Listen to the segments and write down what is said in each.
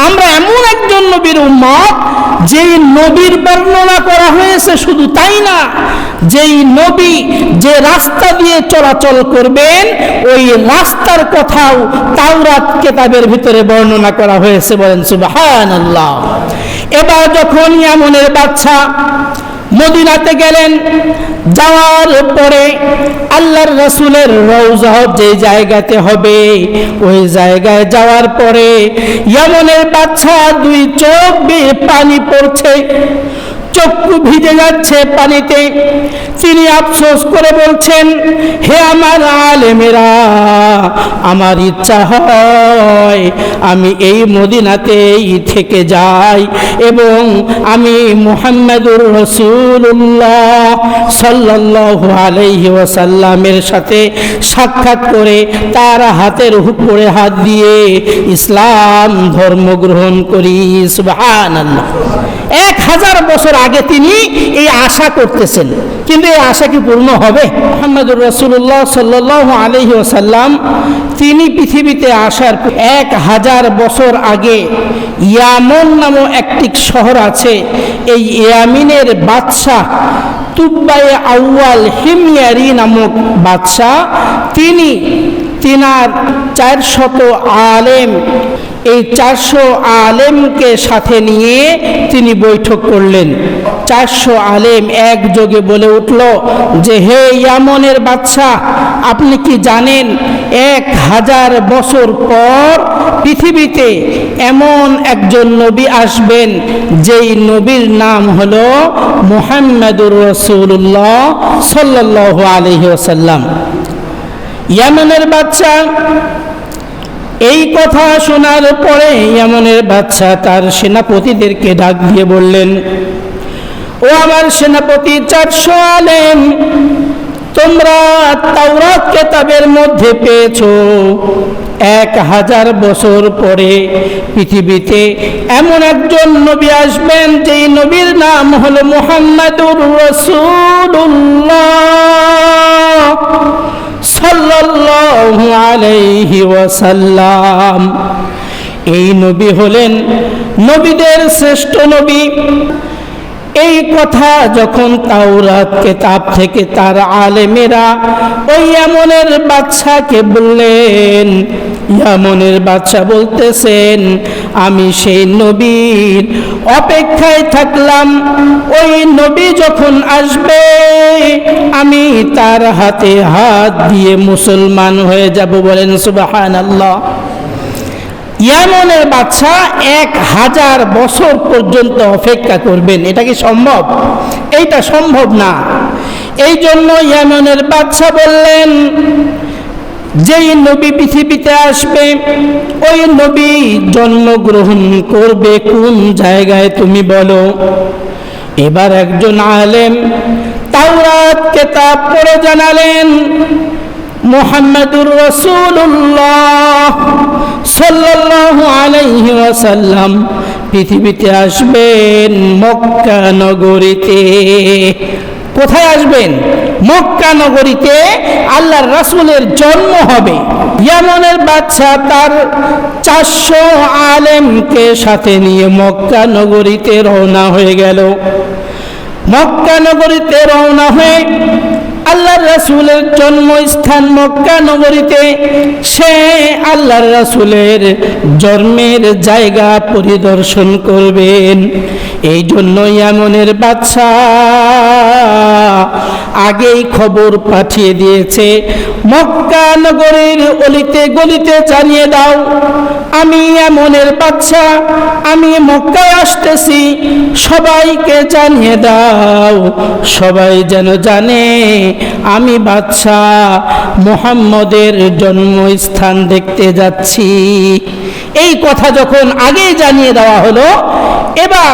আমরা এমন একজন নবীর উম্মত যেই নবীর বর্ণনা করা হয়েছে, শুধু তাই না, যেই নবী যে রাস্তা দিয়ে চলাচল করবেন ওই রাস্তার কথাও তাওরাত কিতাবের ভিতরে বর্ণনা করা হয়েছে। বলেন সুবহানাল্লাহ। এবার যখন ইয়ামনের বাদশা মদিনাতে গেলেন, যাওয়ার পরে আল্লাহর রাসূলের রওজা যে জায়গাতে হবে ওই জায়গায় যাওয়ার পরে ইয়ামনের বাদশা দুই চোখ বেয়ে পানি পড়ছে, চক্ষু ভিজে যাচ্ছে পানিতে। তিনি আফসোস করে বলছেন, হে আমার আলেমেরা, আমার ইচ্ছা হয় আমি এই মদিনাতেই থেকে যাই এবং আমি মুহাম্মদুর রাসূলুল্লাহ সাল্লাল্লাহু আলাইহি ওয়াসাল্লামের সাথে সাক্ষাৎ করে তার হাতের উপরে হাত দিয়ে ইসলাম ধর্ম গ্রহণ করি। সুবহানাল্লাহ। 1000 বছর আগে তিনি এই আশা করতেছেন, কিন্তু এই আশা কি পূর্ণ হবে? মুহাম্মদুর রাসূলুল্লাহ সাল্লাল্লাহু আলাইহি ওয়াসাল্লাম তিনি পৃথিবীতে আসার 1000 বছর আগে ইয়ামন নামক একটি শহর আছে, এই ইয়ামিনের বাদশা তুব্বায়ে আউয়াল হিময়ারি নামক বাদশা, তিনি তিনার 400 আলেম, এই 400 আলেমকে সাথে নিয়ে তিনি বৈঠক করলেন। 400 আলেম একযোগে বলে উঠল যে, হে ইয়ামনের বাদশা, আপনি কি জানেন 1000 বছর পর পৃথিবীতে এমন একজন নবী আসবেন যেই নবীর নাম হলো মুহাম্মদুর রাসূলুল্লাহ সাল্লাল্লাহু আলাইহি ওয়াসাল্লাম। ইয়ামনের বাদশা এই কথা শোনার পরে ইয়ামনের বাদশা তার সেনাপতিদেরকে ডাক দিয়ে বললেন, ও আমার সেনাপতি 400 আলেম, তোমরা তাওরাত কিতাবের মধ্যে পেয়েছো 1000 বছর পরে পৃথিবীতে এমন একজন নবী আসবেন যেই নবীর নাম হলো মুহাম্মদুর রাসূলুল্লাহ সাল্লাল্লাহু আলাইহি ওয়াসাল্লাম। এই নবী হলেন নবীদের শ্রেষ্ঠ নবী। এই কথা যখন তাওরাত কিতাব থেকে তার আলেমেরা ওই ইয়ামনের বাদশাকে বললেন, ইয়ামনের বাদশা বলতেছেন, আমি সেই নবীর অপেক্ষায় থাকলাম, ওই নবী যখন আসবে আমি তার হাতে হাত দিয়ে মুসলমান হয়ে যাব। বলেন সুবহানাল্লাহ। ইয়ামনের বাদশা 1000 বছর পর্যন্ত অপেক্ষা করবেন, এটা কি সম্ভব? এইটা সম্ভব না। এই জন্য ইয়ামনের বাদশা বললেন, যেই নবী পৃথিবীতে আসবে ওই নবী জন্মগ্রহণ করবে কোন জায়গায় তুমি বলো। এবার একজন আলেম তাওরাত কিতাব পড়ে জানালেন, মুহাম্মদুর রাসূলুল্লাহ সাল্লাল্লাহু আলাইহি ওয়াসাল্লাম পৃথিবীতে আসবেন মক্কা নগরীতে। কোথায় আসবেন? মক্কা নগরীতে আল্লাহর রাসূলের জন্ম হবে। ইয়ামনের বাদশা তার 400 আলেমকে সাথে নিয়ে মক্কা নগরীতে রওনা হয়ে গেল। মক্কা নগরীতে রওনা হয়ে আল্লাহর রাসূলের জন্মস্থান মক্কা নগরীতে সে আল্লাহর রাসূলের জন্মের জায়গা পরিদর্শন করবেন। এই জন্য ইয়ামনের বাদশা আগেই খবর পাঠিয়ে দিয়েছে, মক্কা নগরীর অলিতে গলিতে জানিয়ে দাও, আমি ইয়ামনের বাদশা, আমি মক্কায় আসতেছি, সবাইকে জানিয়ে দাও, সবাই যেন জানে আমি বাদশা মুহাম্মদের জন্মস্থান দেখতে যাচ্ছি। এই কথা যখন আগেই জানিয়ে দেওয়া হলো, এবার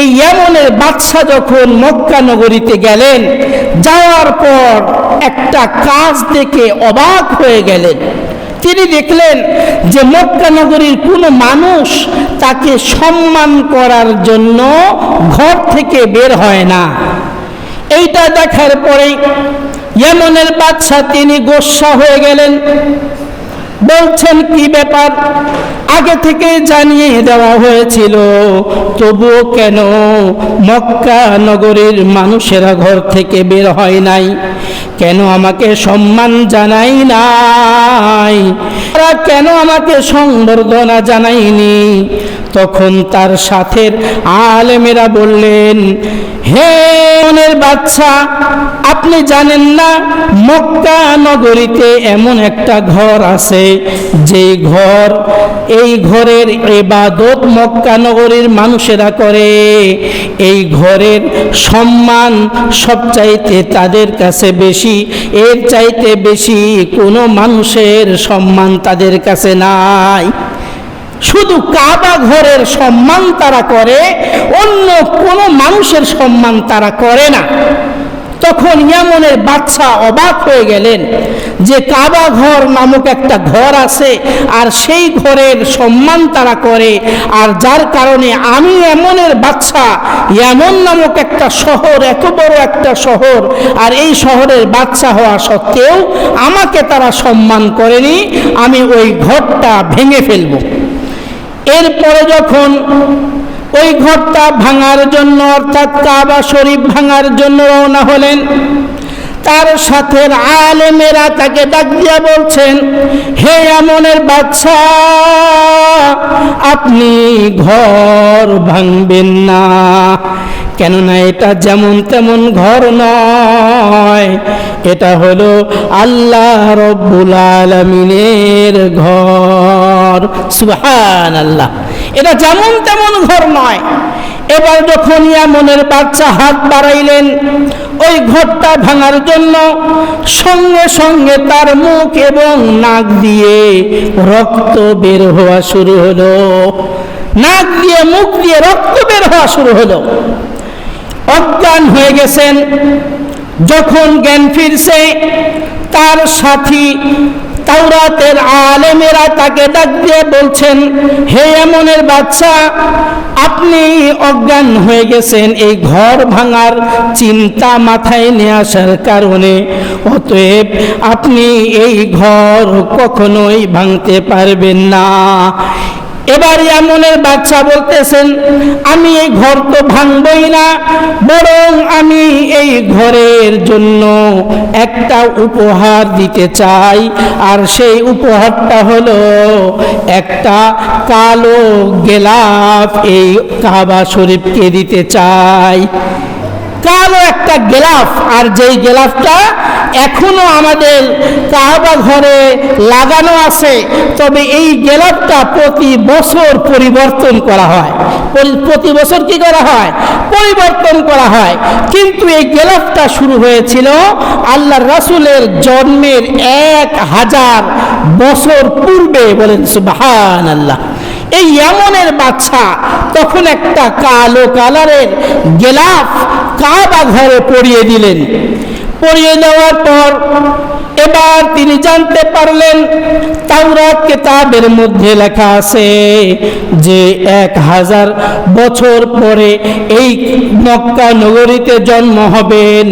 এই ইয়ামনের বাদশা যখন মক্কা নগরীতে গেলেন, যাওয়ার পর একটা কাজ দেখে অবাক হয়ে গেলেন। তিনি দেখলেন যে মক্কা নগরীর কোনো মানুষ তাকে সম্মান করার জন্য ঘর থেকে বের হয় না। এইটা দেখার পরে ইয়ামনের বাদশা তিনি গোসা হয়ে গেলেন। বলছেন কি ব্যাপার, আগে থেকে জানিয়ে দেওয়া হয়েছিল, তবুও কেন মক্কা নগরীর মানুষেরা ঘর থেকে বের হয় নাই, কেন আমাকে সম্মান জানাই নাই, তারা কেন আমাকে সংবর্ধনা জানায়নি? তখন তার সাথের আলেমেরা বললেন, হে মনের বাচ্চা, আপনি জানেন না মক্কা নগরীতে এমন একটা ঘর আছে, যেই ঘর, এই ঘরের ইবাদত মক্কা নগরীর মানুষেরা করে, এই ঘরের সম্মান সবচাইতে তাদের কাছে বেশি, এর চাইতে বেশি কোনো মানুষের সম্মান তাদের কাছে নাই। শুধু কাবা ঘরের সম্মান তারা করে, অন্য কোনো মানুষের সম্মান তারা করে না। তখন ইয়ামনের বাদশা অবাক হয়ে গেলেন যে কাবা ঘর নামক একটা ঘর আছে, আর সেই ঘরের সম্মান তারা করে, আর যার কারণে আমি ইয়ামনের বাদশা, ইয়ামন নামক একটা শহর, এত বড় একটা শহর, আর এই শহরের বাদশা হওয়া সত্ত্বেও আমাকে তারা সম্মান করেনি, আমি ওই ঘরটা ভেঙে ফেলব। এরপরে যখন ওই ঘরটা ভাঙার জন্য, অর্থাৎ কাবা শরীফ ভাঙার জন্য রওনা হলেন, তার সাথে আলেমেরা তাকে ডাক দিয়া বলছেন, হে আমনের বাদশা, আপনি ঘর ভাঙবেন না, কেননা এটা যেমন তেমন ঘর নয়, এটা হলো আল্লাহ রব্বুল আলামিনের ঘর। সুবহানাল্লাহ, এটা যেমন তেমন ঘর নয়। এবার যখন ইয়ামনের বাদশা হাত বাড়াইলেন ওই ঘরটা ভাঙার জন্য, সঙ্গে সঙ্গে তার মুখ এবং নাক দিয়ে রক্ত বের হওয়া শুরু হলো, নাক দিয়ে মুখ দিয়ে রক্ত বের হওয়া শুরু হলো। অজ্ঞান হয়ে গেছেন। যখন জ্ঞান ফিরছে, তার সাথী তাওরাতের আলেমেরা তাকে ডাক দিয়ে বলছেন, হে ইয়ামনের বাদশা, আপনি অজ্ঞান হয়ে গেছেন এই ঘর ভাঙার চিন্তা মাথায় নিয়ে আসার কারণে, অতএব আপনি এই ঘর কখনোই ভাঙতে পারবেন না। এবার ইয়ামনের বাদশা বলতেছেন, আমি এই ঘর তো ভাঙবই না, বরং আমি এই ঘরের জন্য একটা উপহার দিতে চাই, আর সেই উপহারটা হলো একটা কালো গেলাফ এই কাবা শরীফকে দিতে চাই। কালো একটা গেলাফ, আর যেই গেলাফটা এখনো আমাদের কাবা ঘরে লাগানো আছে, তবে এই গেলাফটা প্রতি বছর পরিবর্তন করা হয়। প্রতি বছর কি করা হয়? পরিবর্তন করা হয়। কিন্তু এই গেলাফটা শুরু হয়েছিল আল্লাহর রাসূলের জন্মের 1000 বছর পূর্বে। বলেন সুবহানাল্লাহ। এই ইয়ামনের বাদশা তখন একটা কালো কালারের গেলাফ কাবা ঘরে পরিয়ে দিলেন। পরিয়ে দেওয়ার পর এবার তিনি জানতে পারলেন তাওরাত কিতাবের মধ্যে লেখা আছে যে 1000 বছর পরে এই মক্কা নগরীতে জন্ম হবেন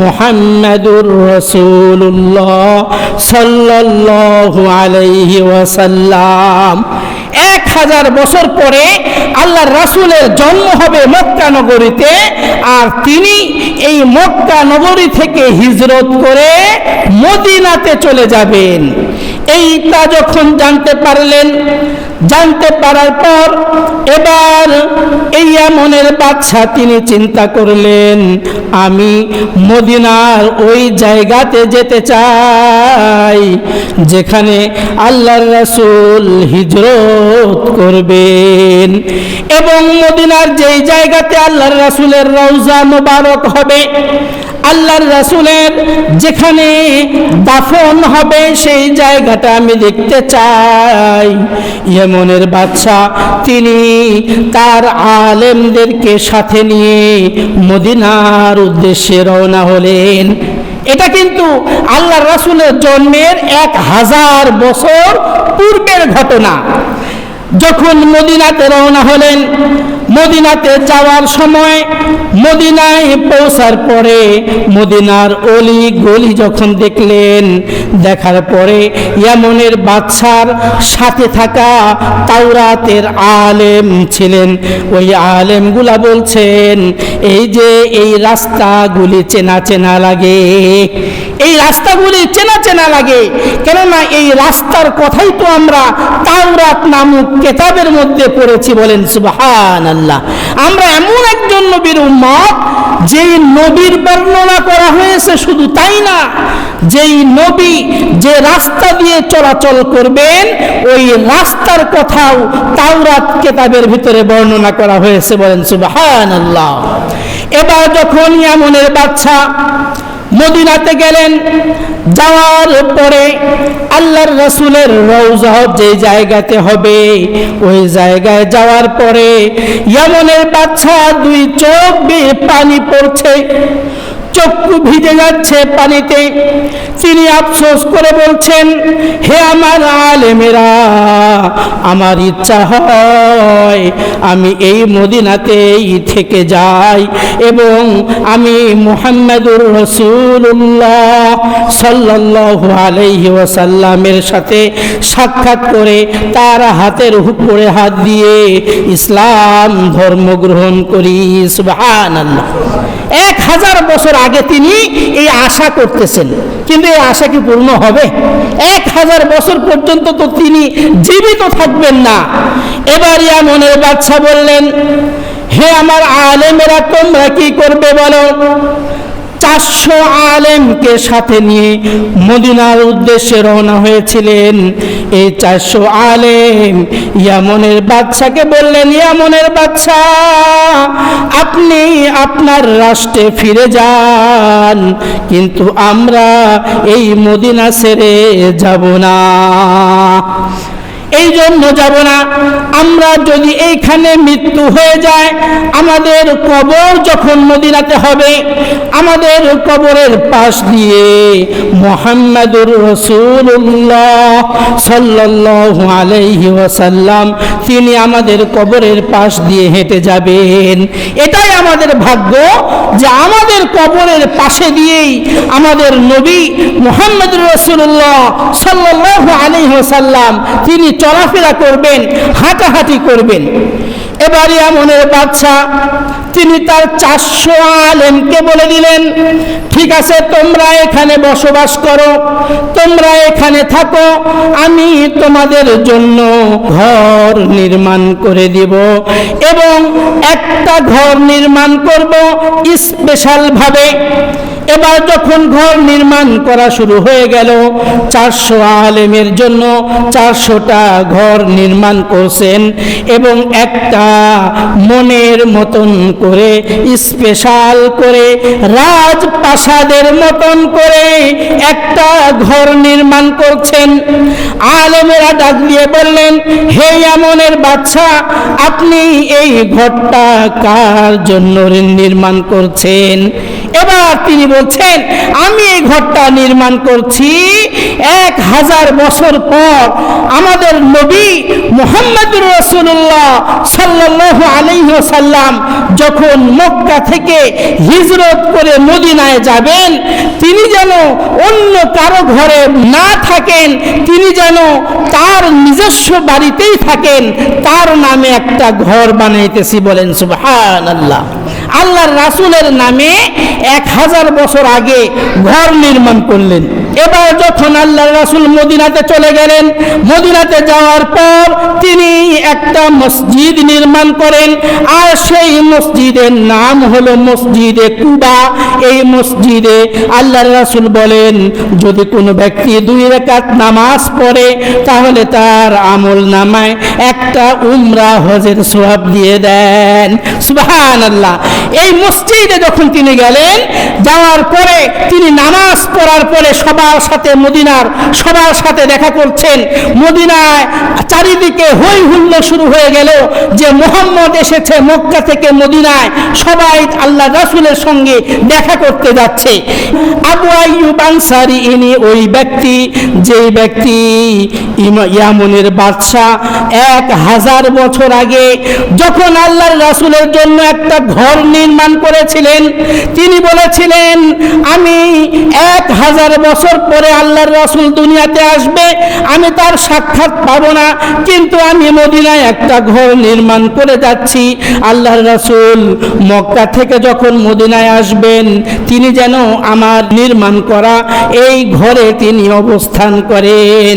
মুহাম্মাদুর রাসূলুল্লাহ সাল্লাল্লাহু আলাইহি ওয়াসাল্লাম। 1000 বছর পরে আল্লাহর রাসূলের জন্ম হবে মক্কা নগরীতে, আর তিনি এই মক্কা নগরী থেকে হিজরত করে মদিনাতে চলে যাবেন। এইটা যখন জানতে পারলেন, জানতে পারার পর এবার এই ইয়ামনের বাদশা তিনি চিন্তা করলেন, আমি মদিনার ওই জায়গাতে যেতে চাই যেখানে আল্লাহর রাসূল হিজরত করবেন, এবং মদিনার যেই জায়গাতে আল্লাহর রাসূলের রওজা মোবারক হবে, আল্লাহর রাসূলের যেখানে দাফন হবে সেই জায়গাটা আমি দেখতে চাই। ইয়ামনের বাদশা তিনি তার আলেমদেরকে সাথে নিয়ে মদিনার উদ্দেশ্যে রওনা হলেন। এটা কিন্তু আল্লাহর রাসূলের জন্মের 1000 বছর পূর্বের ঘটনা। যখন মদিনাতে রওনা হলেন, মদিনাতে যাওয়ার সময় মদিনায় পৌঁছার পরে মদিনার অলি গলি যখন দেখলেন, দেখার পরে ইয়ামনের বাদশার সাথে থাকা তাওরাতের আলেম ছিলেন, ওই আলেমগুলা বলছেন এই যে এই রাস্তাগুলি চেনা চেনা লাগে, এই রাস্তাগুলি চেনা চেনা লাগে, কেননা এই রাস্তার কথাই তো আমরা তাওরাত নামক কিতাবের মধ্যে পড়েছি। বলেন সুবহানাল্লাহ। আমরা এমন একজন নবীর উম্মত যেই নবীর বর্ণনা করা হয়েছে, শুধু তাই না, যেই নবী যে রাস্তা দিয়ে চলাচল করবেন ওই রাস্তার কথাও তাওরাত কিতাবের ভিতরে বর্ণনা করা হয়েছে। বলেন সুবহানাল্লাহ। এবার যখন ইয়ামনের বাদশা মদিনাতে গেলেন, যাওয়ার পরে আল্লাহর রাসূলের রওজা যে জায়গাতে হবে ওই জায়গায় যাওয়ার পরে ইয়ামনের বাদশা দুই চোখ বেয়ে পানি পড়ছে, চক্ষু ভিজে যাচ্ছে পানিতে। তিনি আফসোস করে বলছেন, হে আমার আলেমেরা, আমার ইচ্ছা হয় আমি এই মদিনাতেই থেকে যাই এবং আমি মুহাম্মদুর রাসূলুল্লাহ সাল্লাল্লাহু আলাইহি ওয়াসাল্লামের সাথে সাক্ষাৎ করে তার হাতের উপরে হাত দিয়ে ইসলাম ধর্ম গ্রহণ করি। সুবহানাল্লাহ। 1000 বছর আগে তিনি এই আশা করতেছেন, কিন্তু এই আশা কি পূর্ণ হবে? 1000 বছর পর্যন্ত তো তিনি জীবিত থাকবেন না। এবার ইয়ামনের বাদশা বললেন, হে আমার আলেমেরা, তোমরা কি করবে বলো? 400 আলেমকে সাথে নিয়ে মদিনার উদ্দেশ্যে রওনা হয়েছিলেন। এই 400 আলেম ইয়ামনের বাদশাকে বললেন, ইয়ামনের বাদশা, আপনি আপনার রাষ্ট্রে ফিরে যান, কিন্তু আমরা এই মদিনা ছেড়ে যাব না। এই জন্য যাব না, আমরা যদি এইখানে মৃত্যু হয়ে যায়, আমাদের কবর যখন মদিনাতে হবে, আমাদের কবরের পাশ দিয়ে মুহাম্মদুর রাসূলুল্লাহ সাল্লাল্লাহু আলাইহি ওয়াসাল্লাম তিনি আমাদের কবরের পাশ দিয়ে হেঁটে যাবেন। এটাই আমাদের ভাগ্য যে আমাদের কবরের পাশে দিয়েই আমাদের নবী মুহাম্মদুর রাসূলুল্লাহ সাল্লাল্লাহু আলাইহি ওয়াসাল্লাম তিনি চলাফেরা করবেন, হাঁটাহাঁটি করবেন। এবার ইয়ামনের বাদশা তিনি তার 400 আলেমকে বলে দিলেন, ঠিক আছে, তোমরা এখানে বসবাস করো, তোমরা এখানে থাকো, আমি তোমাদের জন্য ঘর নির্মাণ করে দিব এবং একটা ঘর নির্মাণ করব স্পেশাল ভাবে। এবার যখন ঘর নির্মাণ করা শুরু হয়ে গেল, 400 আলেমের জন্য 400টা ঘর নির্মাণ করছেন এবং একটা মনের মতন করে স্পেশাল করে রাজপ্রাসাদের মতন করে একটা ঘর নির্মাণ করছেন। আলেমেরা ডাক দিয়ে বললেন, হে ইয়ামনের বাদশা, আপনি এই ঘরটা কার জন্য নির্মাণ করছেন? এবার তিনি বলছেন, আমি এই ঘরটা নির্মাণ করছি 1000 বছর পর আমাদের নবী মুহাম্মদুর রাসূলুল্লাহ সাল্লাল্লাহু আলাইহি ওয়াসাল্লাম যখন মক্কা থেকে হিজরত করে মদিনায় যাবেন, তিনি যেন অন্য কারো ঘরে না থাকেন, তিনি যেন তার নিজস্ব বাড়িতেই থাকেন, তার নামে একটা ঘর বানাইতেছি। বলেন সুবহানাল্লাহ। আল্লাহর রাসূলের নামে 1000 বছর আগে ঘর নির্মাণ করলেন। এবার যখন আল্লাহর রাসূল মদিনাতে চলে গেলেন, মদিনাতে যাওয়ার পর তিনি একটা মসজিদ নির্মাণ করেন, আর সেই মসজিদের নাম হলো মসজিদে কুবা। এই মসজিদে আল্লাহর রাসূল বলেন, যদি কোনো ব্যক্তি 2 রাকাত নামাজ পড়ে তাহলে তার আমল নামায় একটা উমরা হজের সওয়াব দিয়ে দেন। সুবহানাল্লাহ। এই মসজিদে যখন তিনি গেলেন, যাওয়ার পরে তিনি নামাজ পড়ার পরে সবাই সবার সাথে মদিনার সবার সাথে দেখা করছেন। মদিনায় চারিদিকে হই হুল্লো শুরু হয়ে গেল যে মুহাম্মদ এসেছে মক্কা থেকে মদিনায়, সবাই আল্লাহ রাসূলের সঙ্গে দেখা করতে যাচ্ছে। আবু আইয়ুব আনসারী ইনি ওই ব্যক্তি, যেই ব্যক্তি ইয়ামনের বাদশাহ 1000 বছর আগে যখন আল্লাহর রাসূলের জন্য একটা ঘর নির্মাণ করেছিলেন, তিনি বলেছিলেন আমি 1000 বছর পরে আল্লাহর রাসূল দুনিয়াতে আসবে, আমি তার সাক্ষাৎ পাবো না, কিন্তু আমি মদিনায় একটা ঘর নির্মাণ করে যাচ্ছি। আল্লাহর রাসূল মক্কা থেকে যখন মদিনায় আসবেন, তিনি যেন আমার নির্মাণ করা এই ঘরে তিনি অবস্থান করেন।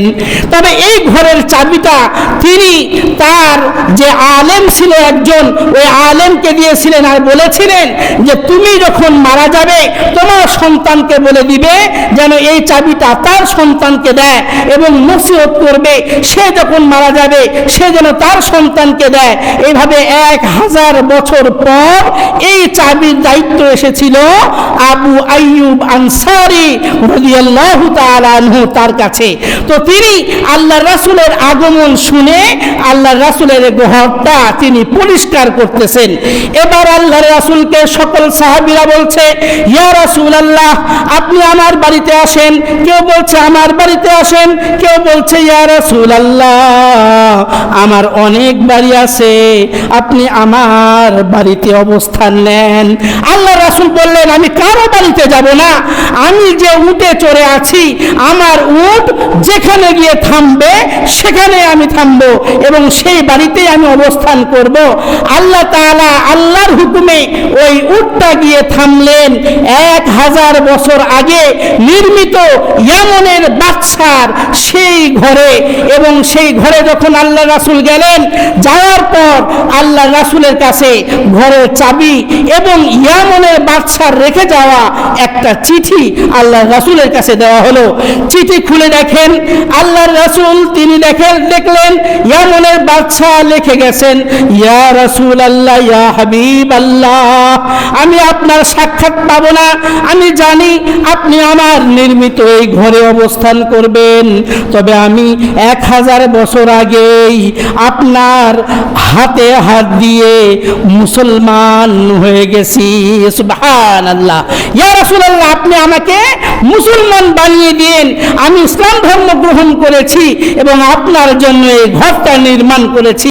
তবে এই ঘরের চাবিটা তিনি তার যে আলেম ছিল একজন, ওই আলেমকে দিয়েছিলেন আর বলেছিলেন যে তুমি যখন মারা যাবে তোমার সন্তানকে বলে দিবে যেন এই চাবিটা তার সন্তানকে দেয়, এবং নসিহত করবে সে যখন মারা যাবে সে যেন তার সন্তানকে দেয়। এইভাবে 1000 বছর পর এই চাবির দায়িত্ব এসেছিল আবু আইয়ুব আনসারী রাদিয়াল্লাহু তাআলা আনহু তার কাছে। তো তিনি আল্লাহর রাসূলের আগমন শুনে আল্লাহর রাসূলের ঘরটা তিনি পরিষ্কার করতেছেন। এবার আল্লাহর রাসূলকে সকল সাহাবীরা বলছে, ইয়া রাসূলুল্লাহ আপনি আমার বাড়িতে আসেন। কেউ বলছে আমার বাড়িতে আসেন, কেউ বলছে ইয়া রাসূলুল্লাহ আমার অনেক বাড়ি আছে, আপনি আমার বাড়িতে অবস্থান নেন। আল্লাহর রাসূল বললেন আমি কারো বাড়িতে যাব না, আমি যে উটে চড়ে আছি আমার উট যেখানে গিয়ে থামবে সেখানে আমি থামবো এবং সেই বাড়িতেই আমি অবস্থান করব। আল্লাহ তাআলা আল্লাহর হুকুমে ওই উটটা গিয়ে থামলেন 1000 বছর আগে নির্মিত ইয়ামনের বাদশার সেই ঘরে, এবং সেই ঘরে যখন আল্লাহ রাসূল গেলেন, যাওয়ার পর আল্লাহ রাসূলের কাছে ঘরের চাবি এবং ইয়ামনের বাদশার রেখে যাওয়া একটা চিঠি আল্লাহ রাসূলের কাছে দেওয়া হলো। চিঠি খুলে দেখেন আল্লাহর রাসূল তিনি দেখলেন ইয়ামনের বাদশা লিখে গেছেন, ইয়া রাসূলুল্লাহ ইয়া হাবিবাল্লাহ আমি আপনার সাক্ষাৎ পাবো না, আমি জানি আপনি আমার নির্মিত এই ঘরে অবস্থান করবেন, তবে আমি 1000 বছর আগেই আপনার হাতে হাত দিয়ে মুসলমান হয়ে গেছি। সুবহানাল্লাহ, ইয়া রাসূলুল্লাহ আপনি আমাকে মুসলমান বানিয়ে দিন, আমি ইসলাম ধর্ম গ্রহণ করেছি এবং আপনার জন্য এই ঘরটা নির্মাণ করেছি।